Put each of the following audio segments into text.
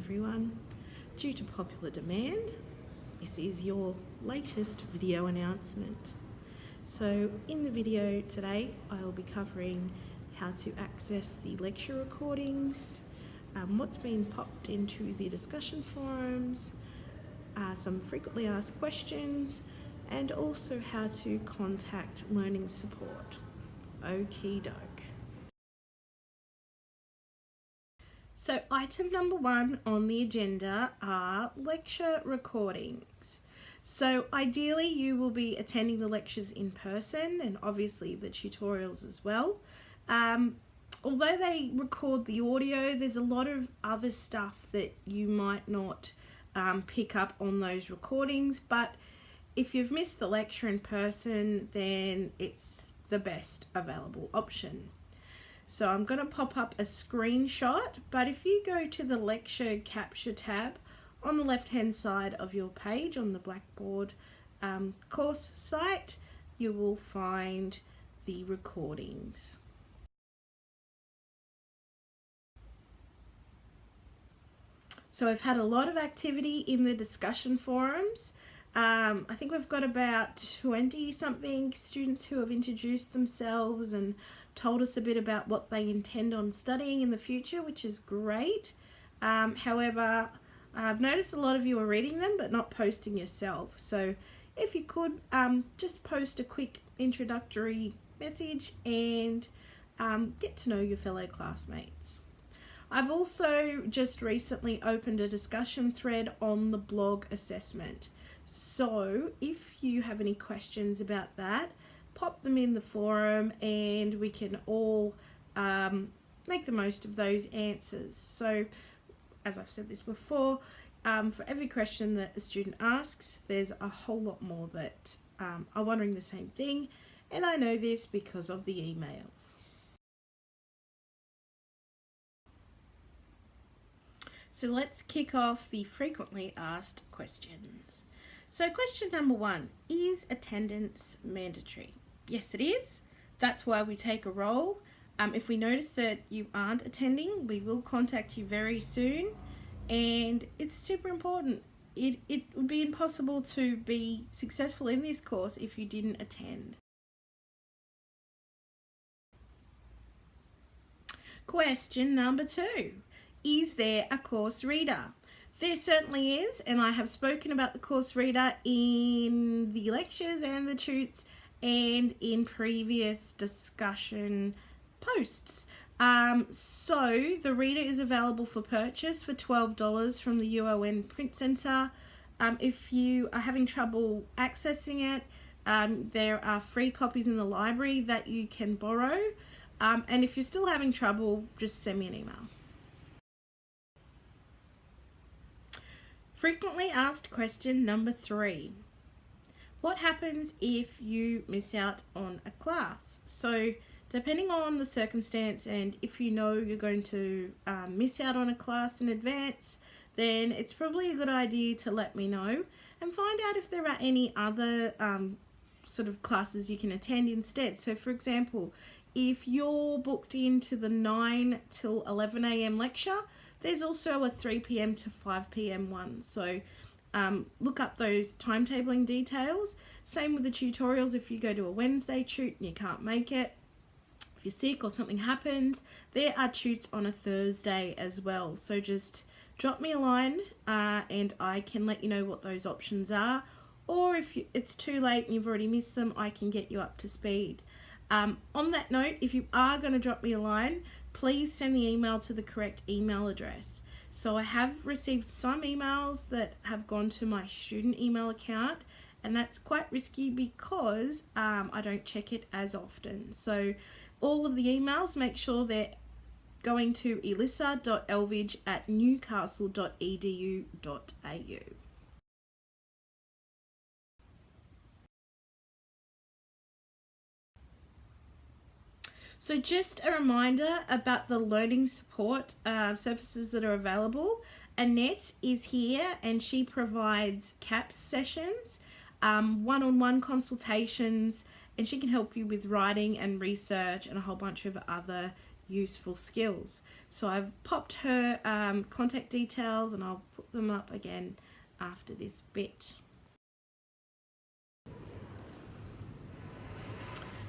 everyone. Due to popular demand, this is your latest video announcement. So in the video today, I'll be covering how to access the lecture recordings, what's been popped into the discussion forums, some frequently asked questions, and also how to contact learning support. Okie doke. So item number 1 on the agenda are lecture recordings. So ideally you will be attending the lectures in person and obviously the tutorials as well. Although they record the audio, there's a lot of other stuff that you might not pick up on those recordings, but if you've missed the lecture in person, then it's the best available option. So I'm going to pop up a screenshot, but if you go to the lecture capture tab on the left hand side of your page on the Blackboard course site, you will find the recordings. So I've had a lot of activity in the discussion forums. I think we've got about 20 something students who have introduced themselves and told us a bit about what they intend on studying in the future, which is great. However, I've noticed a lot of you are reading them but not posting yourself. So if you could just post a quick introductory message and get to know your fellow classmates. I've also just recently opened a discussion thread on the blog assessment. So if you have any questions about that, pop them in the forum and we can all make the most of those answers. So as I've said this before, for every question that a student asks, there's a whole lot more that are wondering the same thing, and I know this because of the emails. So let's kick off the frequently asked questions. So question number 1, is attendance mandatory? Yes, it is. That's why we take a roll. If we notice that you aren't attending, we will contact you very soon, and it's super important. It would be impossible to be successful in this course if you didn't attend. Question number 2, is there a course reader? There certainly is, and I have spoken about the course reader in the lectures and the tutes and in previous discussion posts. So the reader is available for purchase for $12 from the UON Print Centre. If you are having trouble accessing it, there are free copies in the library that you can borrow. And if you're still having trouble, just send me an email. Frequently asked question number 3. What happens if you miss out on a class? So depending on the circumstance, and if you know you're going to miss out on a class in advance, then it's probably a good idea to let me know and find out if there are any other sort of classes you can attend instead. So for example, if you're booked into the 9 till 11 a.m. lecture, there's also a 3 p.m. to 5 p.m. one. So look up those timetabling details. Same with the tutorials. If you go to a Wednesday tute and you can't make it, if you're sick or something happens, there are tutes on a Thursday as well. So just drop me a line and I can let you know what those options are. Or if it's too late and you've already missed them, I can get you up to speed. On that note, if you are going to drop me a line, please send the email to the correct email address. So I have received some emails that have gone to my student email account, and that's quite risky because I don't check it as often. So all of the emails, make sure they're going to elissa.elvidge@newcastle.edu.au. So just a reminder about the learning support services that are available. Annette is here and she provides CAPS sessions, one-on-one consultations, and she can help you with writing and research and a whole bunch of other useful skills. So I've popped her contact details, and I'll put them up again after this bit.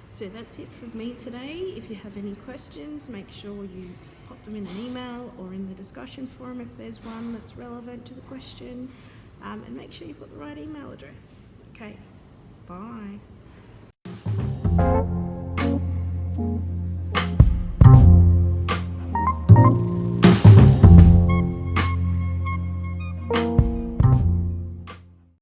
So that's it from me today. If you have any questions, make sure you pop them in an email or in the discussion forum if there's one that's relevant to the question, and make sure you've got the right email address. Okay, bye.